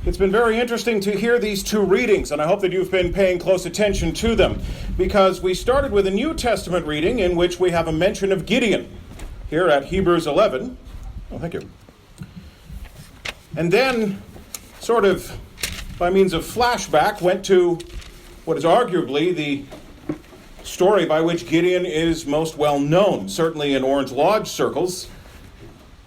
It's been very interesting to hear these two readings, and I hope that you've been paying close attention to them, because we started with a New Testament reading in which we have a mention of Gideon here at Hebrews 11. Oh, thank you. And then, sort of by means of flashback, went to what is arguably the story by which Gideon is most well known, certainly in Orange Lodge circles.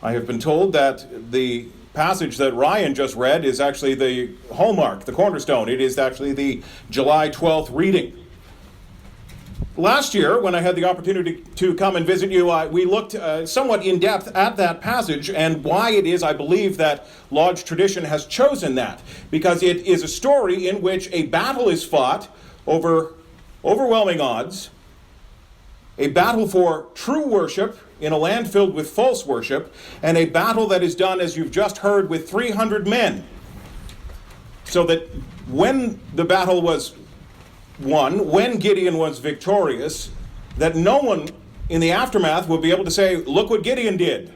I have been told that the passage that Ryan just read is actually the hallmark, the cornerstone. It is actually the July 12th reading. Last year, when I had the opportunity to come and visit you, we looked somewhat in depth at that passage and why it is I believe that Lodge tradition has chosen that. Because it is a story in which a battle is fought over overwhelming odds, a battle for true worship in a land filled with false worship, and a battle that is done, as you've just heard, with 300 men. So that when the battle was won, when Gideon was victorious, that no one in the aftermath will be able to say, look what Gideon did.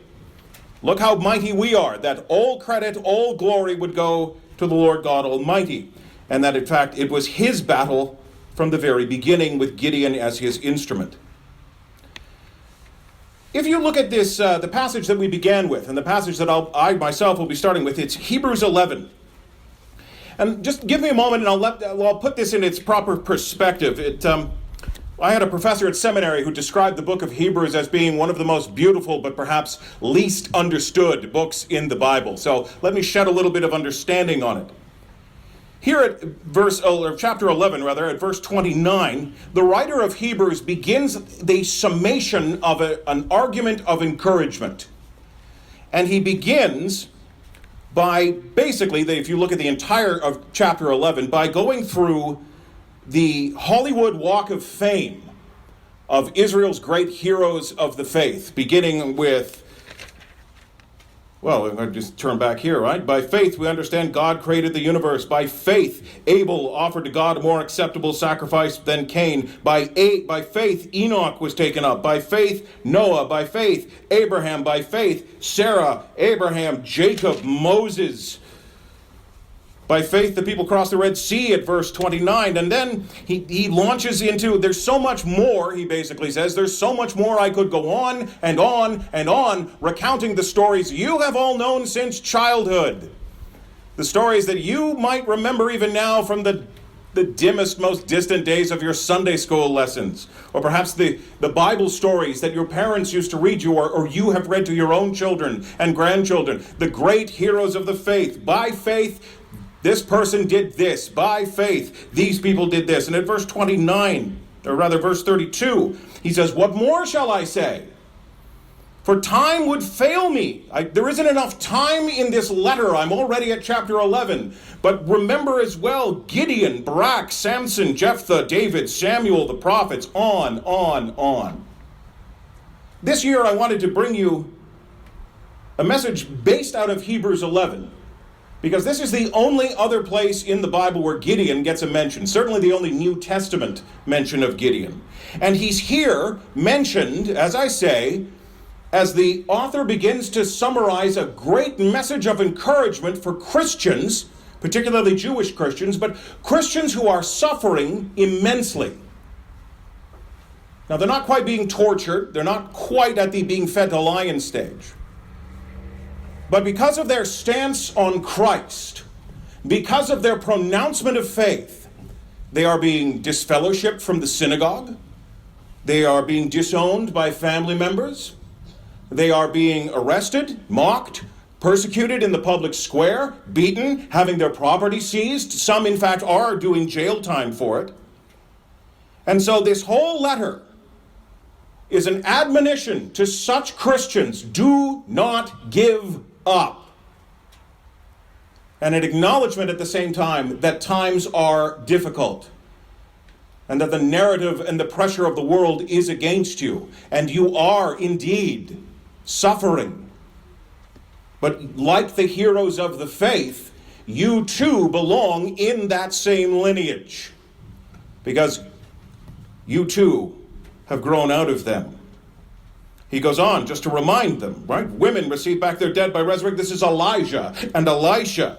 Look how mighty we are. That all credit, all glory would go to the Lord God Almighty. And that, in fact, it was his battle from the very beginning with Gideon as his instrument. If you look at this, the passage that we began with, and the passage that I myself will be starting with, it's Hebrews 11. And just give me a moment, and I'll put this in its proper perspective. I had a professor at seminary who described the book of Hebrews as being one of the most beautiful, but perhaps least understood books in the Bible. So let me shed a little bit of understanding on it. Here at chapter 11, at verse 29, the writer of Hebrews begins the summation of an argument of encouragement. And he begins by basically, if you look at the entire of chapter 11, by going through the Hollywood Walk of Fame of Israel's great heroes of the faith, beginning with, well, I just turn back here, right? By faith, we understand God created the universe. By faith, Abel offered to God a more acceptable sacrifice than Cain. By faith, Enoch was taken up. By faith, Noah. By faith, Abraham. By faith, Sarah, Abraham, Jacob, Moses. By faith, the people crossed the Red Sea at verse 29. And then he launches into, there's so much more, he basically says, there's so much more I could go on and on and on, recounting the stories you have all known since childhood. The stories that you might remember even now from the dimmest, most distant days of your Sunday school lessons. Or perhaps the Bible stories that your parents used to read you, or you have read to your own children and grandchildren. The great heroes of the faith. By faith, this person did this. By faith, these people did this. And at verse 29, or rather verse 32, he says, what more shall I say? For time would fail me. There isn't enough time in this letter. I'm already at chapter 11. But remember as well, Gideon, Barak, Samson, Jephthah, David, Samuel, the prophets, on. This year I wanted to bring you a message based out of Hebrews 11. Because this is the only other place in the Bible where Gideon gets a mention. Certainly the only New Testament mention of Gideon. And he's here mentioned, as I say, as the author begins to summarize a great message of encouragement for Christians, particularly Jewish Christians, but Christians who are suffering immensely. Now, they're not quite being tortured. They're not quite at the being fed to lion stage. But because of their stance on Christ, because of their pronouncement of faith, they are being disfellowshipped from the synagogue. They are being disowned by family members. They are being arrested, mocked, persecuted in the public square, beaten, having their property seized. Some, in fact, are doing jail time for it. And so this whole letter is an admonition to such Christians: do not give up. And an acknowledgement at the same time that times are difficult, and that the narrative and the pressure of the world is against you, and you are indeed suffering. But like the heroes of the faith, you too belong in that same lineage, because you too have grown out of them. He goes on just to remind them, right? Women receive back their dead by resurrection. This is Elijah and Elisha.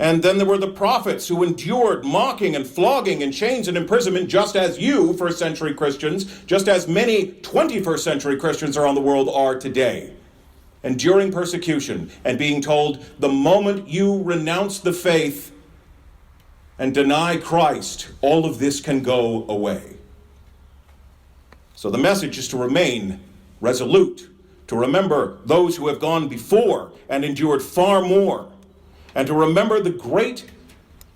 And then there were the prophets who endured mocking and flogging and chains and imprisonment, just as you, first century Christians, just as many 21st century Christians around the world are today. Enduring persecution and being told, the moment you renounce the faith and deny Christ, all of this can go away. So the message is to remain resolute, to remember those who have gone before and endured far more, and to remember the great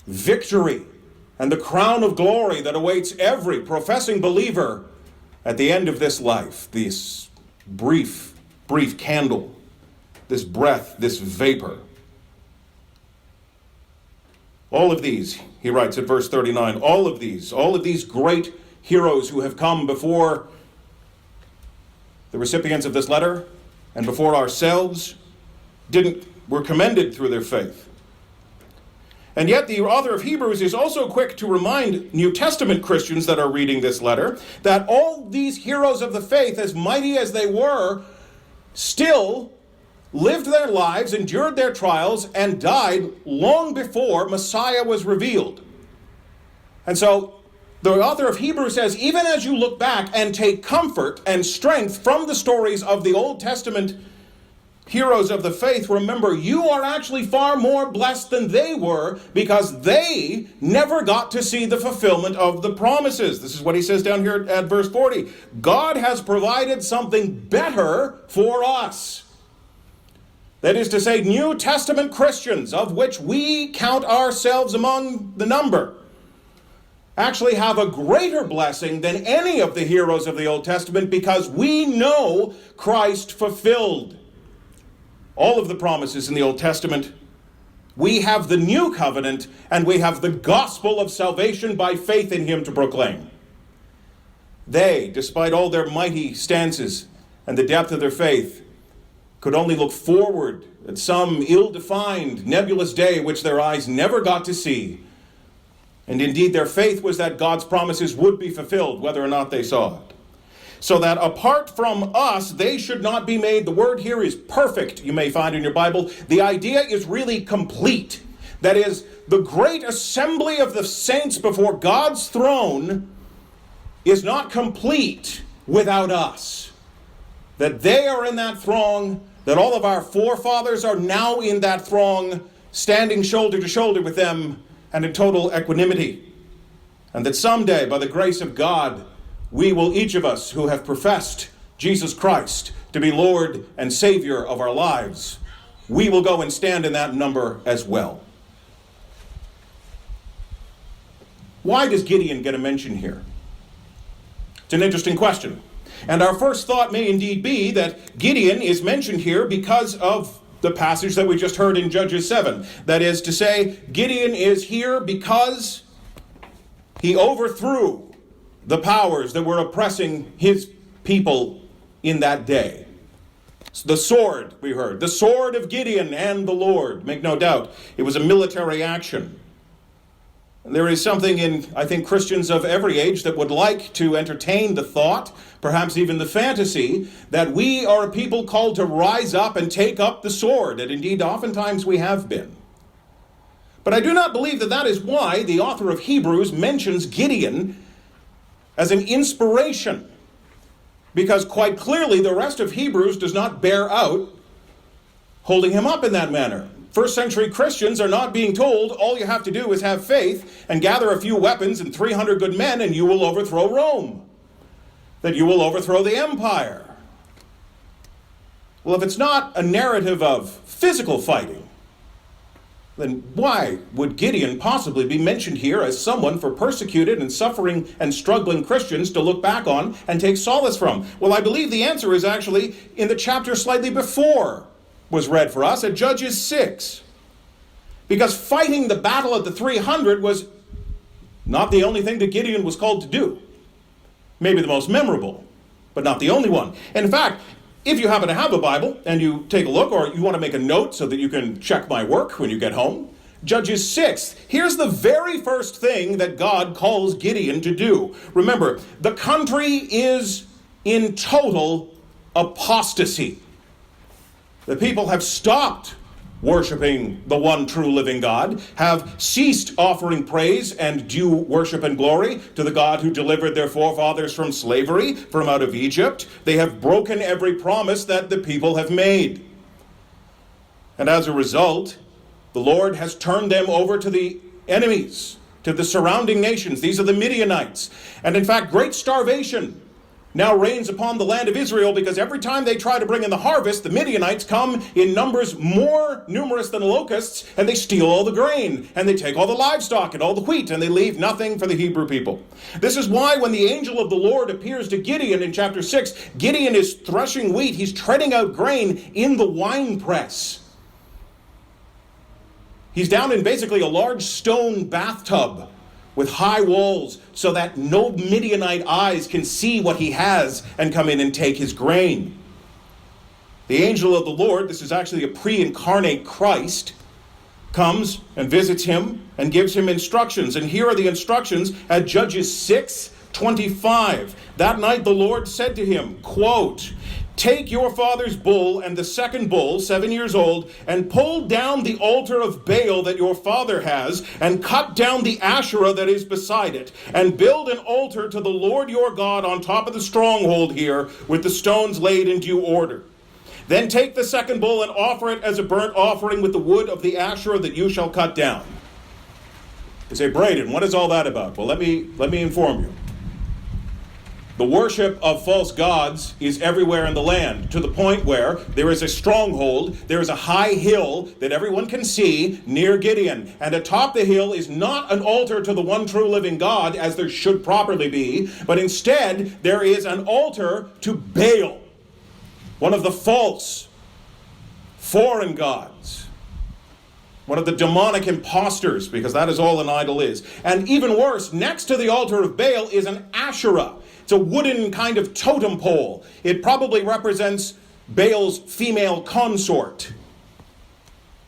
victory and the crown of glory that awaits every professing believer at the end of this life, this brief candle, this breath, this vapor. All of these, he writes at verse 39, all of these great heroes who have come before the recipients of this letter and before ourselves were commended through their faith. And yet the author of Hebrews is also quick to remind New Testament Christians that are reading this letter that all these heroes of the faith, as mighty as they were, still lived their lives, endured their trials, and died long before Messiah was revealed. And so the author of Hebrews says, even as you look back and take comfort and strength from the stories of the Old Testament heroes of the faith, remember, you are actually far more blessed than they were, because they never got to see the fulfillment of the promises. This is what he says down here at verse 40. God has provided something better for us. That is to say, New Testament Christians, of which we count ourselves among the number, actually have a greater blessing than any of the heroes of the Old Testament, because we know Christ fulfilled all of the promises in the Old Testament. We have the new covenant, and we have the gospel of salvation by faith in him to proclaim. They, despite all their mighty stances and the depth of their faith, could only look forward at some ill-defined, nebulous day which their eyes never got to see. And indeed, their faith was that God's promises would be fulfilled, whether or not they saw it. So that apart from us, they should not be made. The word here is perfect, you may find in your Bible. The idea is really complete. That is, the great assembly of the saints before God's throne is not complete without us. That they are in that throng, that all of our forefathers are now in that throng, standing shoulder to shoulder with them and in total equanimity. And that someday, by the grace of God, we will, each of us who have professed Jesus Christ to be Lord and Savior of our lives, we will go and stand in that number as well. Why does Gideon get a mention here? It's an interesting question. And our first thought may indeed be that Gideon is mentioned here because of the passage that we just heard in Judges 7. That is to say, Gideon is here because he overthrew the powers that were oppressing his people in that day. The sword, we heard, the sword of Gideon and the Lord. Make no doubt, it was a military action. And there is something in, I think, Christians of every age that would like to entertain the thought, perhaps even the fantasy, that we are a people called to rise up and take up the sword, and indeed oftentimes we have been. But I do not believe that that is why the author of Hebrews mentions Gideon as an inspiration, because quite clearly the rest of Hebrews does not bear out holding him up in that manner. First century Christians are not being told all you have to do is have faith and gather a few weapons and 300 good men and you will overthrow Rome, that you will overthrow the empire. Well, if it's not a narrative of physical fighting, then why would Gideon possibly be mentioned here as someone for persecuted and suffering and struggling Christians to look back on and take solace from? Well, I believe the answer is actually in the chapter slightly before was read for us at Judges 6. Because fighting the battle at the 300 was not the only thing that Gideon was called to do. Maybe the most memorable, but not the only one. In fact, if you happen to have a Bible and you take a look, or you want to make a note so that you can check my work when you get home, Judges 6, here's the very first thing that God calls Gideon to do. Remember, the country is in total apostasy. The people have stopped worshiping the one true living God, have ceased offering praise and due worship and glory to the God who delivered their forefathers from slavery, from out of Egypt. They have broken every promise that the people have made. And as a result, the Lord has turned them over to the enemies, to the surrounding nations. These are the Midianites. And in fact, great starvation now reigns upon the land of Israel, because every time they try to bring in the harvest, the Midianites come in numbers more numerous than locusts, and they steal all the grain, and they take all the livestock and all the wheat, and they leave nothing for the Hebrew people. This is why when the angel of the Lord appears to Gideon in chapter 6, Gideon is threshing wheat. He's treading out grain in the winepress. He's down in basically a large stone bathtub with high walls so that no Midianite eyes can see what he has and come in and take his grain. The angel of the Lord, this is actually a pre-incarnate Christ, comes and visits him and gives him instructions. And here are the instructions at Judges 6:25. That night the Lord said to him, quote, "Take your father's bull and the second bull, 7 years old, and pull down the altar of Baal that your father has, and cut down the Asherah that is beside it, and build an altar to the Lord your God on top of the stronghold here, with the stones laid in due order. Then take the second bull and offer it as a burnt offering with the wood of the Asherah that you shall cut down." You say, Braden, what is all that about? Well, let me inform you. The worship of false gods is everywhere in the land, to the point where there is a stronghold, there is a high hill that everyone can see near Gideon. And atop the hill is not an altar to the one true living God, as there should properly be, but instead there is an altar to Baal, one of the false foreign gods, one of the demonic impostors, because that is all an idol is. And even worse, next to the altar of Baal is an Asherah. It's a wooden kind of totem pole. It probably represents Baal's female consort.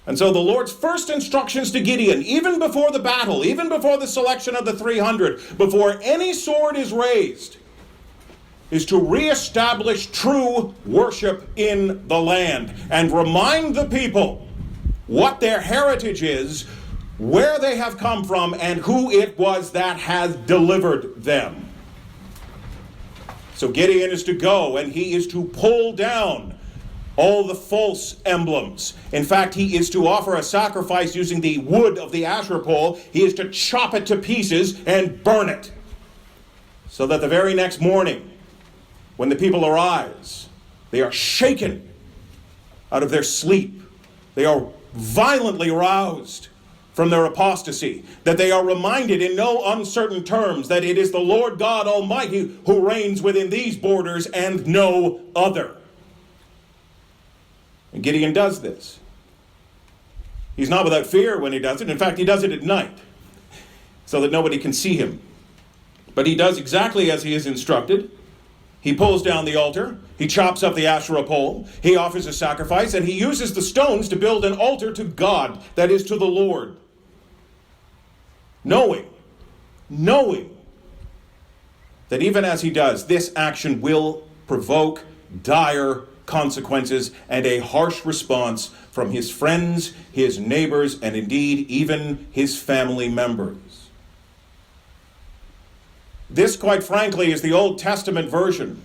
And so the Lord's first instructions to Gideon, even before the battle, even before the selection of the 300, before any sword is raised, is to reestablish true worship in the land and remind the people what their heritage is, where they have come from, and who it was that has delivered them. So Gideon is to go, and he is to pull down all the false emblems. In fact, he is to offer a sacrifice using the wood of the Asherah pole. He is to chop it to pieces and burn it, so that the very next morning, when the people arise, they are shaken out of their sleep. They are violently roused from their apostasy, that they are reminded in no uncertain terms that it is the Lord God Almighty who reigns within these borders and no other. And Gideon does this. He's not without fear when he does it. In fact, he does it at night so that nobody can see him. But he does exactly as he is instructed. He pulls down the altar, he chops up the Asherah pole, he offers a sacrifice, and he uses the stones to build an altar to God, that is, to the Lord. Knowing that even as he does, this action will provoke dire consequences and a harsh response from his friends, his neighbors, and indeed even his family members. This, quite frankly, is the Old Testament version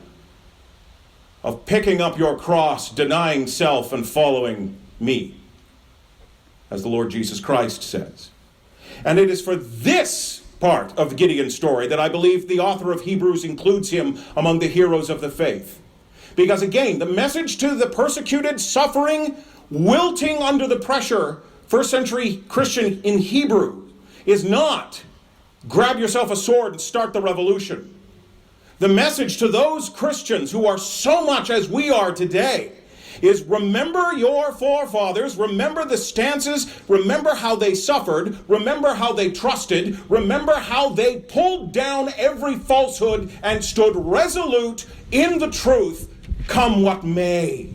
of picking up your cross, denying self, and following me, as the Lord Jesus Christ says. And it is for this part of Gideon's story that I believe the author of Hebrews includes him among the heroes of the faith. Because again, the message to the persecuted, suffering, wilting under the pressure, first century Christian in Hebrew, is not grab yourself a sword and start the revolution. The message to those Christians who are so much as we are today is remember your forefathers, remember the stances, remember how they suffered, remember how they trusted, remember how they pulled down every falsehood and stood resolute in the truth, come what may.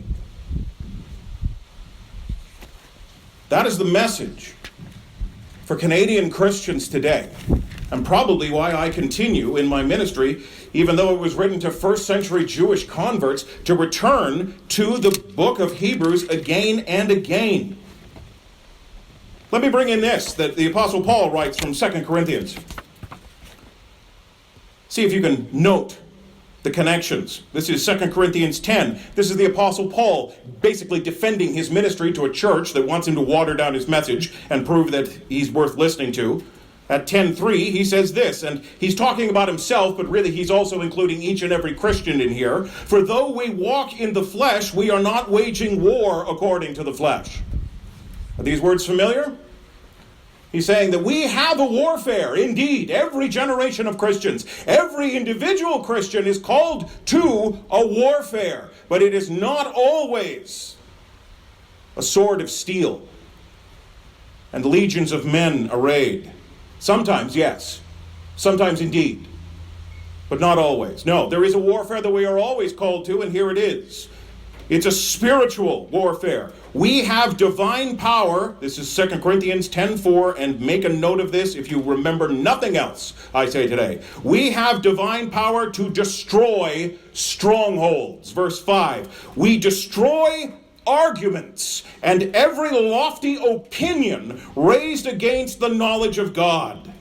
That is the message for Canadian Christians today, and probably why I continue in my ministry, even though it was written to first century Jewish converts, to return to the book of Hebrews again and again. Let me bring in this that the Apostle Paul writes from 2 Corinthians. See if you can note the connections. This is 2 Corinthians 10. This is the Apostle Paul basically defending his ministry to a church that wants him to water down his message and prove that he's worth listening to. At 10:3, he says this, and he's talking about himself, but really he's also including each and every Christian in here. For though we walk in the flesh, we are not waging war according to the flesh. Are these words familiar? He's saying that we have a warfare. Indeed, every generation of Christians, every individual Christian is called to a warfare. But it is not always a sword of steel and legions of men arrayed. Sometimes, yes. Sometimes, indeed. But not always. No, there is a warfare that we are always called to, and here it is. It's a spiritual warfare. We have divine power. This is 2 Corinthians 10:4, and make a note of this if you remember nothing else I say today. We have divine power to destroy strongholds. Verse 5, we destroy arguments and every lofty opinion raised against the knowledge of God.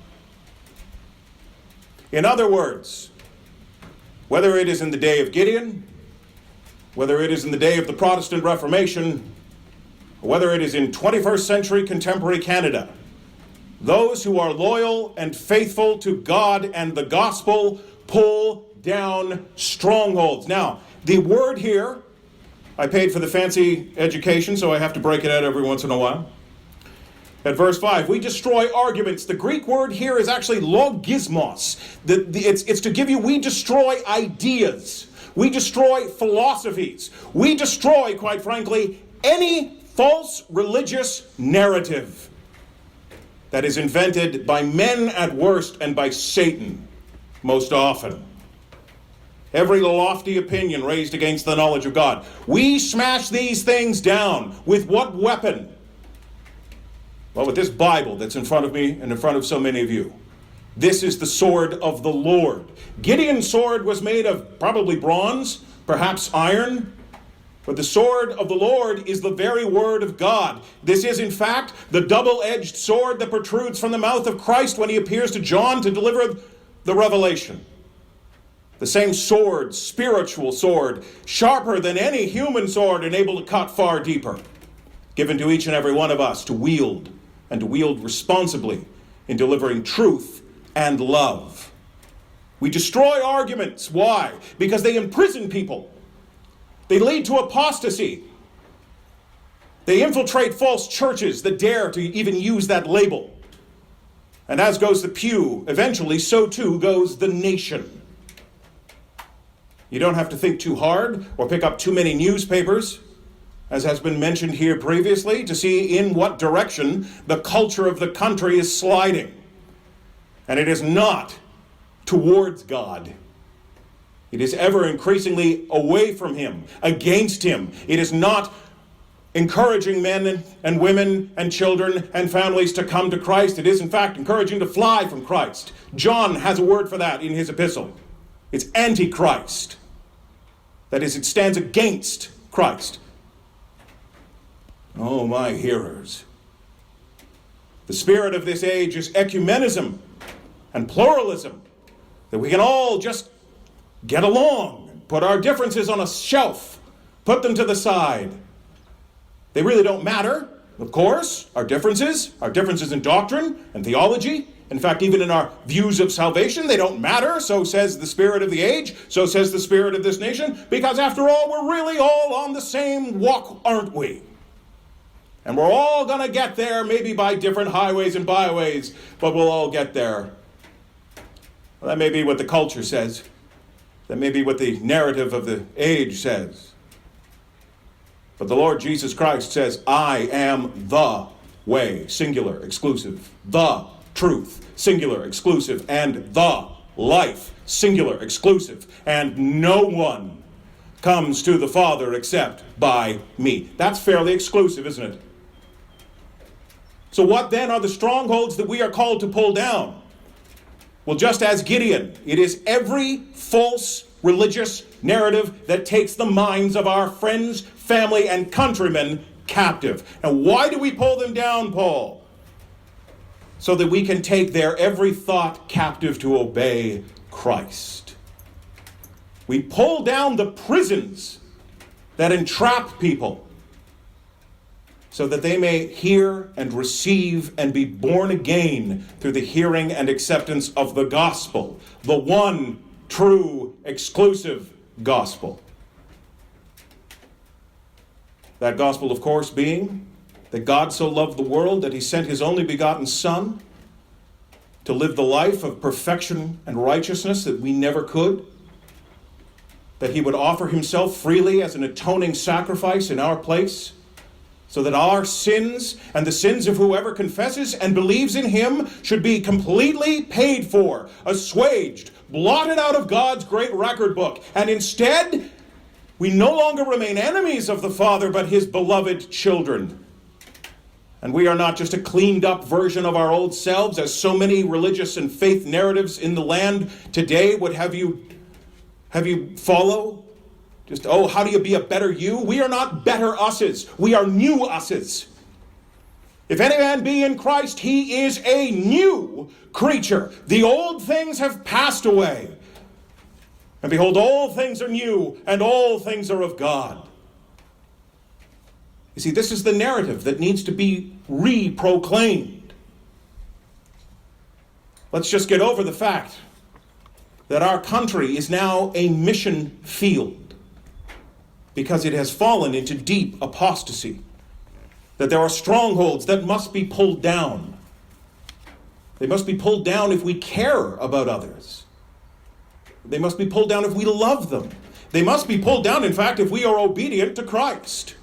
In other words, whether it is in the day of Gideon, whether it is in the day of the Protestant Reformation, or whether it is in 21st century contemporary Canada, those who are loyal and faithful to God and the gospel pull down strongholds. Now, the word here, I paid for the fancy education, so I have to break it out every once in a while. At verse 5, we destroy arguments. The Greek word here is actually logismos. It's to give you, we destroy ideas. We destroy philosophies. We destroy, quite frankly, any false religious narrative that is invented by men at worst and by Satan most often. Every lofty opinion raised against the knowledge of God. We smash these things down. With what weapon? Well, with this Bible that's in front of me and in front of so many of you. This is the sword of the Lord. Gideon's sword was made of probably bronze, perhaps iron. But the sword of the Lord is the very word of God. This is, in fact, the double-edged sword that protrudes from the mouth of Christ when he appears to John to deliver the revelation. The same sword, spiritual sword, sharper than any human sword and able to cut far deeper, given to each and every one of us to wield, and to wield responsibly in delivering truth and love. We destroy arguments. Why? Because they imprison people. They lead to apostasy. They infiltrate false churches that dare to even use that label. And as goes the pew, eventually so too goes the nation. You don't have to think too hard or pick up too many newspapers, as has been mentioned here previously, to see in what direction the culture of the country is sliding. And it is not towards God. It is ever increasingly away from him, against him. It is not encouraging men and women and children and families to come to Christ. It is, in fact, encouraging to fly from Christ. John has a word for that in his epistle. It's antichrist. That is, it stands against Christ. Oh, my hearers. The spirit of this age is ecumenism and pluralism, that we can all just get along, put our differences on a shelf, put them to the side. They really don't matter, of course, our differences in doctrine and theology. In fact, even in our views of salvation, they don't matter. So says the spirit of the age, so says the spirit of this nation, because after all, we're really all on the same walk, aren't we? And we're all going to get there, maybe by different highways and byways, but we'll all get there. Well, that may be what the culture says. That may be what the narrative of the age says. But the Lord Jesus Christ says, I am the way, singular, exclusive, the truth, singular, exclusive, and the life, singular, exclusive, and no one comes to the Father except by me. That's fairly exclusive, isn't it? So what then are the strongholds that we are called to pull down? Well, just as Gideon, it is every false religious narrative that takes the minds of our friends, family, and countrymen captive. And why do we pull them down, Paul? so that we can take their every thought captive to obey Christ. We pull down the prisons that entrap people so that they may hear and receive and be born again through the hearing and acceptance of the gospel, the one true, exclusive gospel. That gospel, of course, being that God so loved the world that he sent his only begotten Son to live the life of perfection and righteousness that we never could, that he would offer himself freely as an atoning sacrifice in our place, so that our sins and the sins of whoever confesses and believes in him should be completely paid for, assuaged, blotted out of God's great record book. And instead, we no longer remain enemies of the Father, but his beloved children. And we are not just a cleaned up version of our old selves, as so many religious and faith narratives in the land today would have you follow. Just, how do you be a better you? We are not better usses. We are new usses. If any man be in Christ, he is a new creature. The old things have passed away. And behold, all things are new, and all things are of God. You see, this is the narrative that needs to be re-proclaimed. Let's just get over the fact that our country is now a mission field because it has fallen into deep apostasy, that there are strongholds that must be pulled down. They must be pulled down if we care about others. They must be pulled down if we love them. They must be pulled down, in fact, if we are obedient to Christ.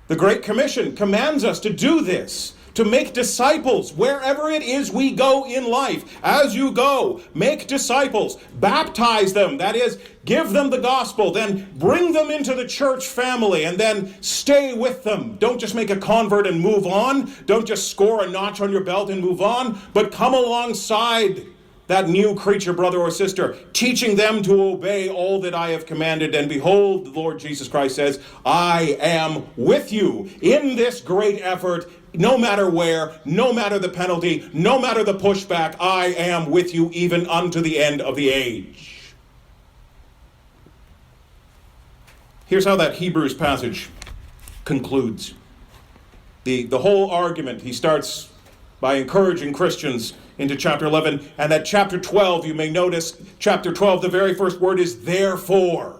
The Great Commission commands us to do this, to make disciples wherever it is we go in life. As you go, make disciples, baptize them, that is, give them the gospel, then bring them into the church family, and then stay with them. Don't just make a convert and move on. Don't just score a notch on your belt and move on, but come alongside that new creature, brother or sister, teaching them to obey all that I have commanded. And behold, the Lord Jesus Christ says, I am with you in this great effort, no matter where, no matter the penalty, no matter the pushback, I am with you even unto the end of the age. Here's how that Hebrews passage concludes. The whole argument, he starts by encouraging Christians into chapter 11. And at chapter 12, you may notice, chapter 12, the very first word is therefore.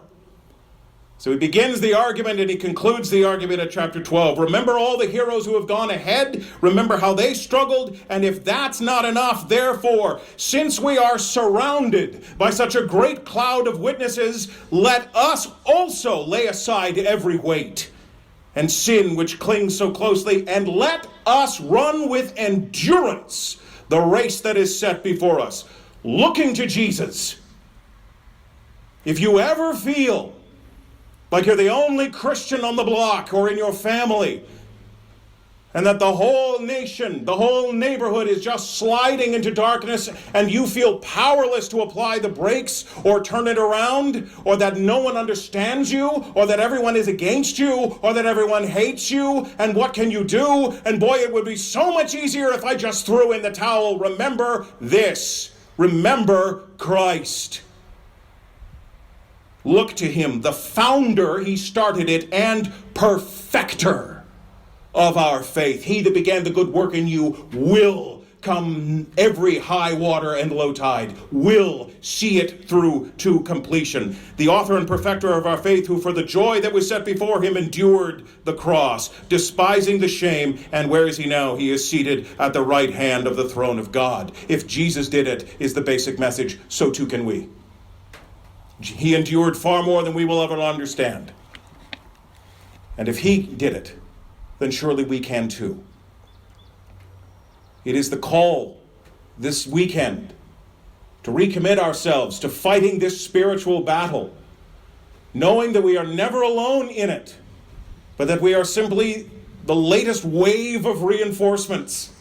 So he begins the argument and he concludes the argument at chapter 12. Remember all the heroes who have gone ahead. Remember how they struggled. And if that's not enough, therefore, since we are surrounded by such a great cloud of witnesses, let us also lay aside every weight and sin which clings so closely, and let us run with endurance the race that is set before us, looking to Jesus. If you ever feel like you're the only Christian on the block or in your family, and that the whole nation, the whole neighborhood is just sliding into darkness, and you feel powerless to apply the brakes or turn it around, or that no one understands you, or that everyone is against you, or that everyone hates you, and what can you do? And boy, it would be so much easier if I just threw in the towel. Remember this. Remember Christ. Look to him, the founder, he started it, and perfecter of our faith. He that began the good work in you will come every high water and low tide, will see it through to completion. The author and perfecter of our faith, who for the joy that was set before him endured the cross, despising the shame, and where is he now? He is seated at the right hand of the throne of God. If Jesus did it, is the basic message, so too can we. He endured far more than we will ever understand. And if he did it, then surely we can too. It is the call this weekend to recommit ourselves to fighting this spiritual battle, knowing that we are never alone in it, but that we are simply the latest wave of reinforcements.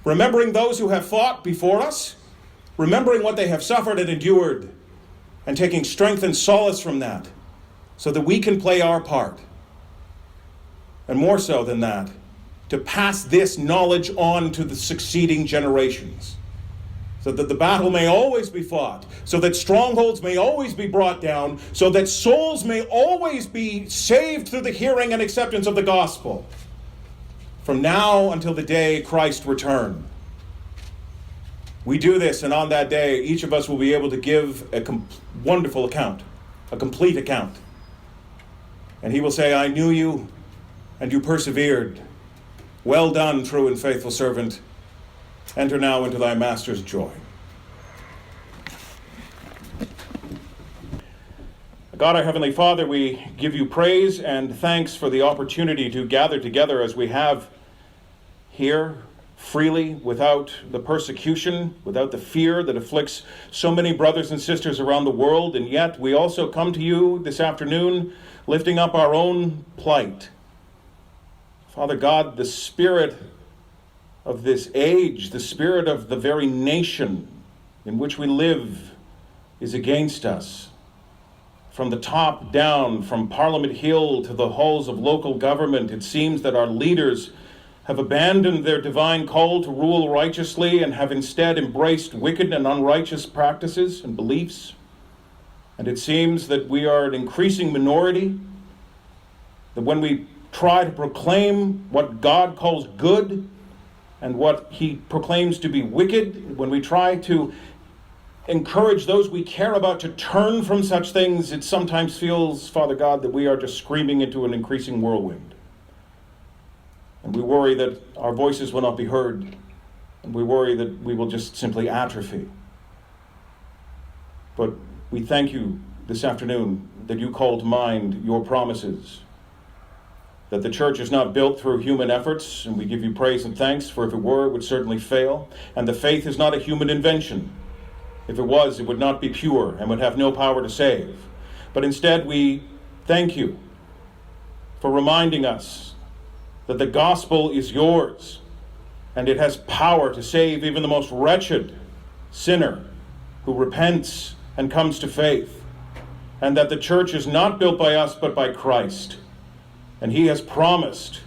Remembering those who have fought before us, remembering what they have suffered and endured, and taking strength and solace from that, so that we can play our part. And more so than that, to pass this knowledge on to the succeeding generations, so that the battle may always be fought, so that strongholds may always be brought down, so that souls may always be saved through the hearing and acceptance of the gospel, from now until the day Christ return. We do this, and on that day, each of us will be able to give a wonderful account, a complete account. And he will say, I knew you, and you persevered. Well done, true and faithful servant. Enter now into thy master's joy. God, our Heavenly Father, we give you praise and thanks for the opportunity to gather together as we have here, freely, without the persecution, without the fear that afflicts so many brothers and sisters around the world. And yet we also come to you this afternoon lifting up our own plight. Father God, the spirit of this age, the spirit of the very nation in which we live is against us. From the top down, from Parliament Hill to the halls of local government, it seems that our leaders have abandoned their divine call to rule righteously and have instead embraced wicked and unrighteous practices and beliefs. And it seems that we are an increasing minority, that when we try to proclaim what God calls good and what he proclaims to be wicked, when we try to encourage those we care about to turn from such things, it sometimes feels, Father God, that we are just screaming into an increasing whirlwind. And we worry that our voices will not be heard, and we worry that we will just simply atrophy. But we thank you this afternoon that you call to mind your promises, that the church is not built through human efforts, and we give you praise and thanks, for if it were, it would certainly fail. And the faith is not a human invention. If it was, it would not be pure and would have no power to save. But instead, we thank you for reminding us that the gospel is yours, and it has power to save even the most wretched sinner who repents and comes to faith, and that the church is not built by us but by Christ. And he has promised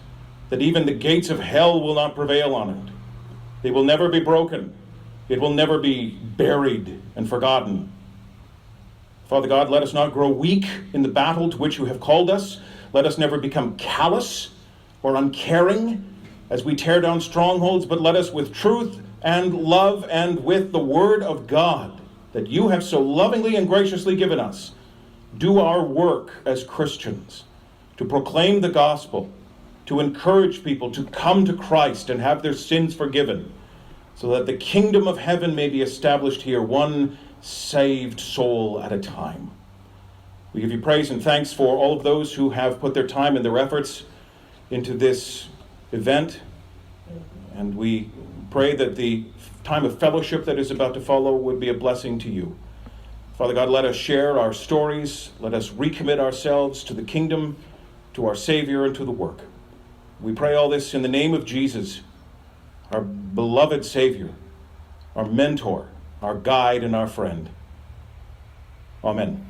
that even the gates of hell will not prevail on it. They will never be broken. It will never be buried and forgotten. Father God, let us not grow weak in the battle to which you have called us. Let us never become callous or uncaring as we tear down strongholds, but let us with truth and love and with the word of God that you have so lovingly and graciously given us, do our work as Christians, to proclaim the gospel, to encourage people to come to Christ and have their sins forgiven, so that the kingdom of heaven may be established here, one saved soul at a time. We give you praise and thanks for all of those who have put their time and their efforts into this event, and we pray that the time of fellowship that is about to follow would be a blessing to you. Father God, let us share our stories. Let us recommit ourselves to the kingdom, to our Savior, and to the work. We pray all this in the name of Jesus, our beloved Savior, our mentor, our guide, and our friend. Amen.